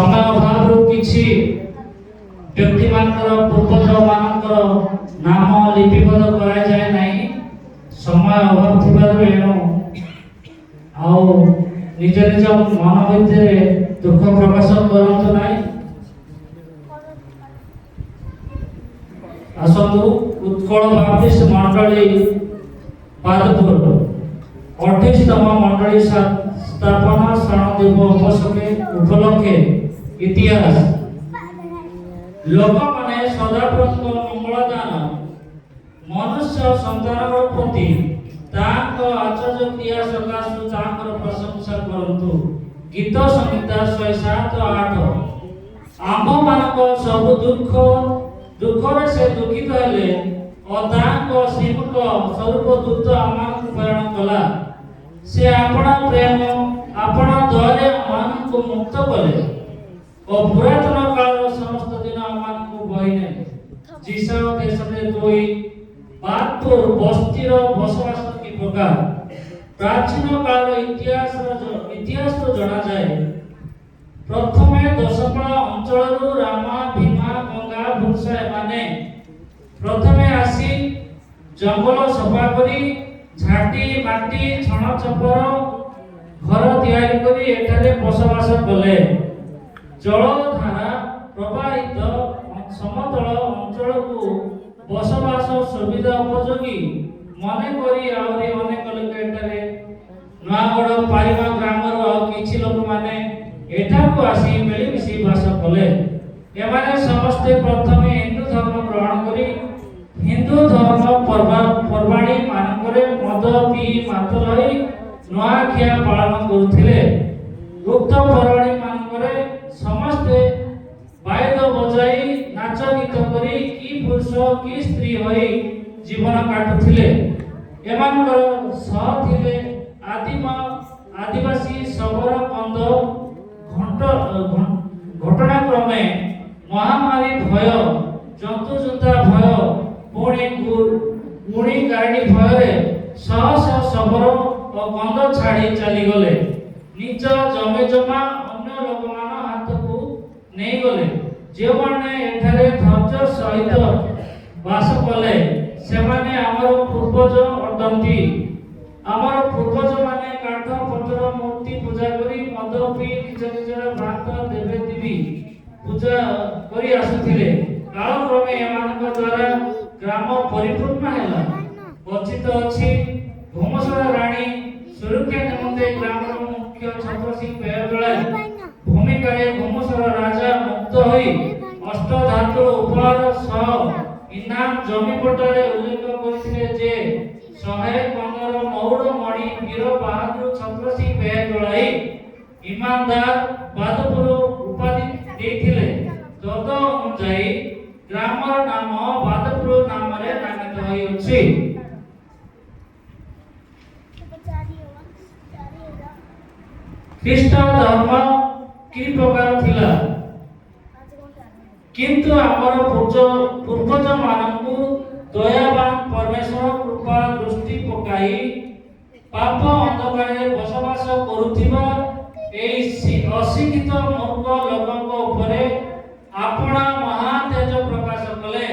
समय अभाव किछि व्यक्ति मानकर पूर्वज मानकर नाम लिपिबद्ध करा जाय नाही। समय अभाव थिबारु एणु आउ निज निज मन भितरे दुख प्रकाश करंतु नाही। आसतु उत्कल बाप्तिस्ट मंडली पादपुर 28तम मंडली स्थापना शरण दिवस उपलक्षे इतिहास लोक माने सदाप्रभु मंगलदान मनुष्य संतान प्रति तांको आचर्य क्रिया सकाशु तांकर प्रशंसा करंतु। गीत संहिता 107-8 आंभ मानक सब दुखरे से दुखित हेले तांको श्रीमुख स्वरूप दूत आमान प्रेरण कला। से अपना प्रेम अपना द्वारे आमान को मुक्त कले और पुरातन काल समस्त दिन आमान को बहिने जिसा देश में दोई बातपुर बस्तीर बसवास की प्रकार प्राचीन काल इतिहास तो जाना जाए। प्रथमे दशपला अंचल रामा भीमा गंगा भूषा माने प्रथमे आसी जंगल सफा करी झाटी माटी छण चपर घर तैयारी करी एठारे बसवास कले। जलधारा प्रवाहित समतल अंचल को बसवास सुविधा उपयोगी मन करी आउरी अनेक लोक एठारे नयागढ़ पारिमा ग्रामर आ किछि लोक माने एठाको आसी मिलिमिशि बास कले। एमाने समस्ते प्रथमे हिंदू धर्म ग्रहण करी हिंदू धर्म पर्वाणी मानकरे मद पी मातल होई नुआखिया पालन करुथिले। उक्त पर्वाणी मानकरे समस्ते बायद बजाई नाच गीत करी की पुरुष की स्त्री होई जीवन काटुथिले। एमानकर सह थिले आदिवासी सबर कंद घटना क्रमे महामारी भय जंतु जंता भय पुणी गाड़ी भय शह सबर और कंद छाड़ी चली गले। निज जमे जमा अन्य लोक मान हाथ को नहीं गले। जे माने एठारे धैर्य सहित बास कले से माने हमर पूर्वज अटंती। हमर पूर्वज माने काठ पत्र मूर्ति पूजा करी मद पी निज निजर भ्रात देवे देवी पूजा करी आसुथिले। काल क्रमे एमानक द्वारा ग्राम परिपूर्ण हैला। कथित अछि भूमसरा रानी सुरक्षा निमंते ग्राम मुख्य छत्र सिंह बेहबळे भूमिका रे भूमसरा राजा मुक्त होई अष्ट धातु उपहार सह इनाम जमी पटारे उल्लेख करथिले जे 115 मौड़ मणि वीर बहादुर छत्र सिंह बेहबळे ईमानदार बादपुर उपाधि देथिले। तद अनुसार ग्रामर नाम बादपुर नाम रे नामित होई अछि। ख्रीष्ट धर्म की प्रकार थिला किंतु आमर पूर्वज मानकु दयावान परमेश्वर कृपा दृष्टि पकाई पाप अंधकार बसवास करुथिबा एई अशिक्षित मूर्ख लोकक उपरे आपणा महान तेज प्रकाश कले।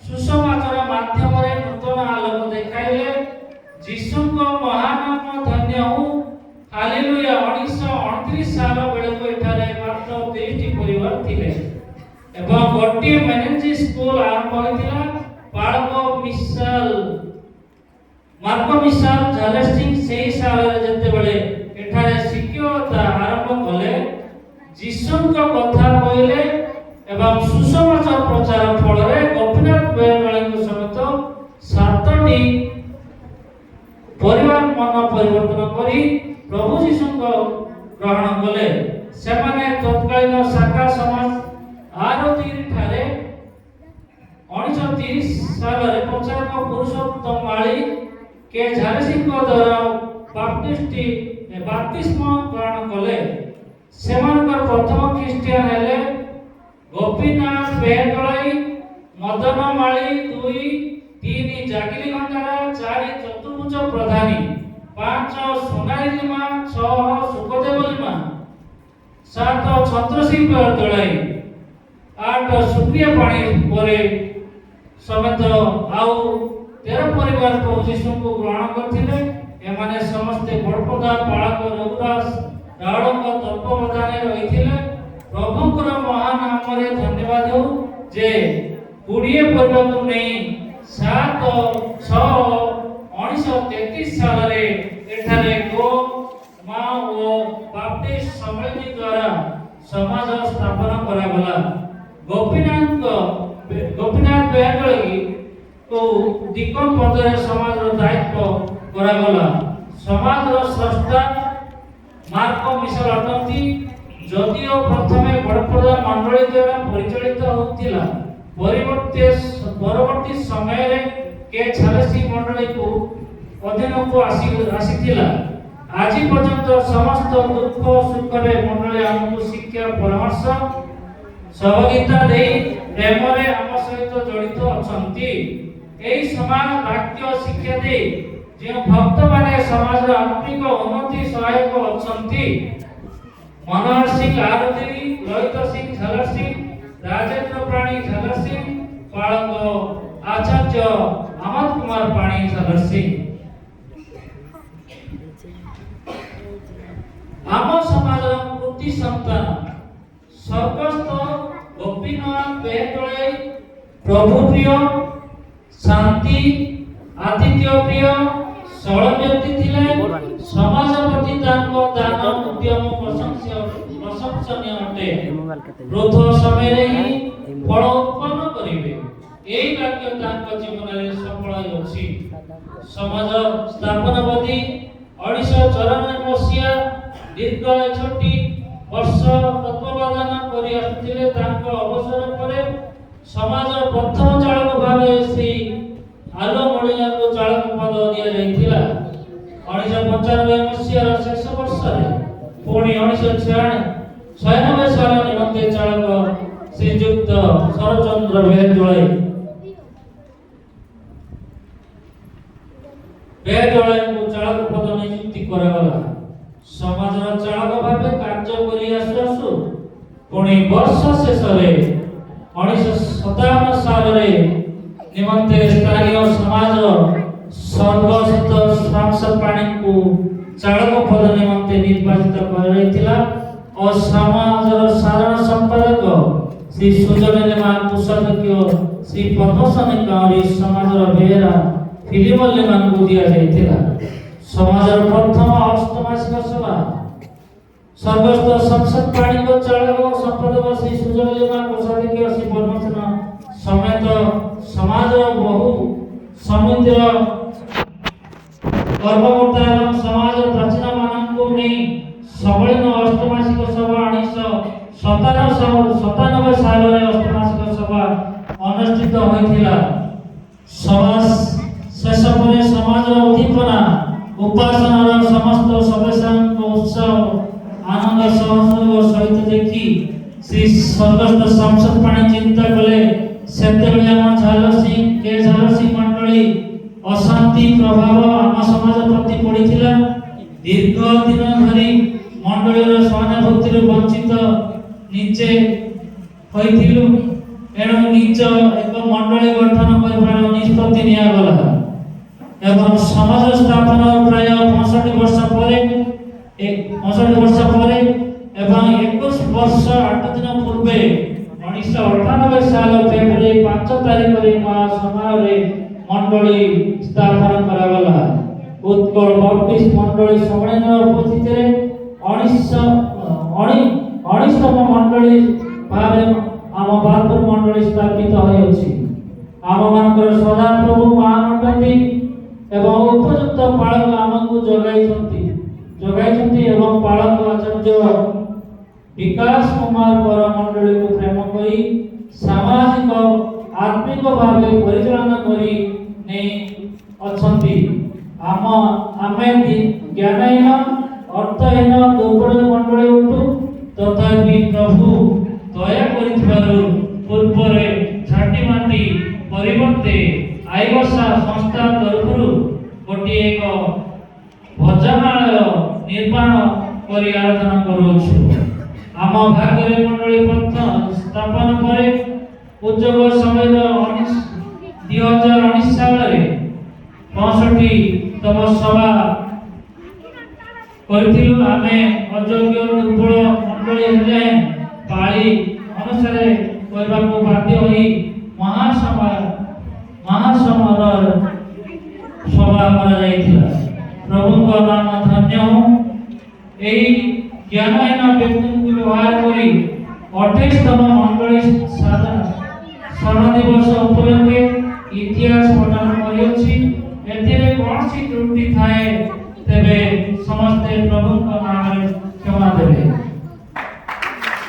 सुसमाचार माध्यम रे नूतन आलोक देखाइले। जीसुक महानाम धन्य हो। हालेलुया। 1929 साल बेलको एठारे मात्र 30 परिवार थिले एवं गोटे मैनेजी स्कूल आरंभ होइतिला। मार्को मिसाल झालेस्टिंग सेही साल जते बेले एठारे शिक्षकता आरंभ कले। जीसुक कथा कहले एवं सुसमाचार प्रचार फल रे गोपीनाथ बेलको समेत 7टी परिवार मन परिवर्तन करी प्रभु जीशु ग्रहण कले। सेमाने तत्कालीन शाखा समाज आरतीर ठारे 1930 साल रे प्रचारक पुरुषोत्तम माली के झारसिंह द्वारा बाप्तिस्म ग्रहण कले। सेमानकर प्रथम ख्रिस्टियान हेले गोपीनाथ बेहगलाई मदन माली 2 3 जागिली घंटारा 4 चतुर्भुज प्रधानी 5 सोनाली लिमा 6 सुखदेव लिमा 7 ଛତ୍ରଶିଳ୍ପ ଦଳାଇ 8 ସୁକ୍ରିୟା ପାଣି ପରେ ସମେତ ଆଉ 13 ପରିବାର ପ୍ରଭୁ ଯୀଶୁଙ୍କୁ ଗ୍ରହଣ କରିଥିଲେ। ଏମାନେ ସମସ୍ତେ ବଡ଼ପଦା ପାଳକ ରଘୁଦାସ ରାଉଳଙ୍କ ତତ୍ତ୍ୱାବଧାନରେ ରହିଥିଲେ। ପ୍ରଭୁଙ୍କର ମହାନ ନାମରେ ଧନ୍ୟବାଦ ହେଉ ଯେ 20 ପରିବାରକୁ ନେଇ 1933 ସାଲରେ ଏଠାରେ ଗୋ ମା ଓ ବାପ୍ଟିଷ୍ଟ ସମ୍ମିଳନୀ ଦ୍ୱାରା ସମାଜ ସ୍ଥାପନ କରାଗଲା। ଗୋପୀନାଥ ବେହେଣ୍ଡଳୀ କୁ ଦିକମ ପଦରେ ସମାଜର ଦାୟିତ୍ୱ କରାଗଲା। ସମାଜର ସ୍ରଷ୍ଟା ମାର୍କ ମିଶେଲ ଅଟନ୍ତି। ଯଦିଓ ପ୍ରଥମେ ବଡ଼ପଦା ମଣ୍ଡଳୀ ଦ୍ୱାରା ପରିଚାଳିତ ହେଉଥିଲା, ପରବର୍ତ୍ତୀ ସମୟରେ କେ ଛାଲେସି ମଣ୍ଡଳୀକୁ ଅଧୀନକୁ ଆସିଥିଲା। ଆଜି ପର୍ଯ୍ୟନ୍ତ ସମସ୍ତ ଦୁଃଖ ସୁଖରେ ମଣ୍ଡଳୀ ଆମକୁ ଶିକ୍ଷା ପରାମର୍ଶ ସହଭାଗିତା ଦେଇ ପ୍ରେମରେ ଆମ ସହିତ ଜଡ଼ିତ ଅଛନ୍ତି। ଏହି ସମାନ ବାକ୍ୟ ଶିକ୍ଷା ଦେଇ ଯେଉଁ ଭକ୍ତମାନେ ସମାଜର ଆତ୍ମିକ ଉନ୍ନତି ସହାୟକ ଅଛନ୍ତି, मनोहर सिंह आरती, ललित सिंह झलर सिंह, राजेंद्र प्राणी झलर सिंह, पालक आचार्य अमत कुमार पाणी झलर सिंह। आम समाज कृति संतान स्वर्गस्थ गोपीनाथ बेहेंडळे प्रभु प्रिय, शांति आतिथ्य प्रिय, सरल व्यक्ति थिले। समाज प्रति तांको दान उद्यम प्रशंसनीय अटे। वृद्ध समय ही फल उत्पन्न करिवे। एही वाक्य तांको जीवन रे सफल होछि। समाज स्थापनावादी 1994 मसीहा दीर्घ 61 वर्ष तत्त्वावधान करि आसुथिले। तांको अवसर परे समाज प्रथम चालक भावे श्री आलो मणिया को चालक पद दिया जाइथिला। 1995 मसीहार शेष वर्षरे पुणी 1996 साल निमंते चालक श्रीयुक्त शरचंद्र बेहेंडळे को चालक पद नियुक्ति करागला। समाजर चालक भावे कार्य करि आसु पुणी वर्ष शेषरे 1957 सालरे निमंते स्थानीय समाज सर्वस्थ सांसद पाणी को चालक पद निमंते निर्वाचित कराइथिला और समाजर साधारण संपादक श्री सुजन कोषाध्यक्ष श्री पद्मसेन काउरी समाजर बेहेरा फिलिमल को दिया जाइथिला। समाजर प्रथम अष्टमासिक सभा सर्वस्थ संसद पाणी को चालक संपादक श्री सुजन कोषाध्यक्ष श्री पद्मसेन समेत समाजर बहु समुद्र कर्मकर्ता एवं समाज प्राचीन मानक नहीं सम्मिलन अष्टमासिक सभा 1997 साल अष्टमासिक सभा अनुष्ठित होइथिला। समाज शेष परे समाज उद्दीपना उपासनार समस्त सदस्यଙ୍କ उत्साह आनंद सहयोग सहित देखि श्री स्वर्गस्थ संसद पाणी चिंता कले सेतेबेले हम झालर सिंह के झालर सिंह मंडली अशांति प्रभाव आम समाज प्रति पड़िथिला। दीर्घ दिन धरी मंडलीर सहानुभूति वंचित निजे होइथिलु। एणु निज एक मंडली गठन करबार निष्पत्ति नियागला एवं समाज स्थापन प्राय 65 वर्ष परे एवं 21 वर्ष 8 दिन पूर्वे 1998 साल फेब्रुआरी 5 तारिख रे महासमारोह मंडली स्थापन करागला। उत्कल बाप्टिस्ट मंडली सम्मेलन उपस्थित 19तम मंडली भावे आम बारपुर मंडली स्थापित होइछि। आम मानकर सदा प्रभु महान अटंती एवं उपयुक्त पालक आमको जगाइछंती एवं पालक आचार्य विकास कुमार पर मंडली को प्रेम करी सामाजिक आत्मिक भावे परिचालन करी ने अछंती। आमे ज्ञानहीन अर्थहीन दुर्बल मंडली उठू तथापि प्रभु दया करिथिबारु पूर्वरे छाटी माटी परिवर्ते आईवर्षा संस्था तरफरु गोटे एक भजनालय निर्माण करी आराधना करूछु। आम ମଣ୍ଡଳୀ ପନ୍ଥ ସ୍ଥାପନ ପରେ ଉଦ୍ଯୋଗ ସମୟର 2019 ସାଲରେ 65ତମ ସଭା କରିଥିଲୁ। ଆମେ ଅଯୋଗ୍ୟ ଦୁର୍ବଳ ମଣ୍ଡଳୀ ହେଲେ ପାଳି ଅନୁସାରେ କରିବାକୁ ବାଧ୍ୟ ହୋଇ ମହାସମାରୋହ ସଭା କରାଯାଇଥିଲା। ପ୍ରଭୁଙ୍କ ନାମ ଧନ୍ୟ ହଉ। ଏହି ଜ୍ଞାନହୀନ ବ୍ୟକ୍ତିଙ୍କୁ ବ୍ୟବହାର କରି 28ତମ ମଣ୍ଡଳୀ ସ୍ଥାନ ଦିବସ ଉପଲକ୍ଷେ ଇତିହାସ ପ୍ରଦାନ କରିଅଛି। ଏଥିରେ କୌଣସି ତ୍ରୁଟି ଥାଏ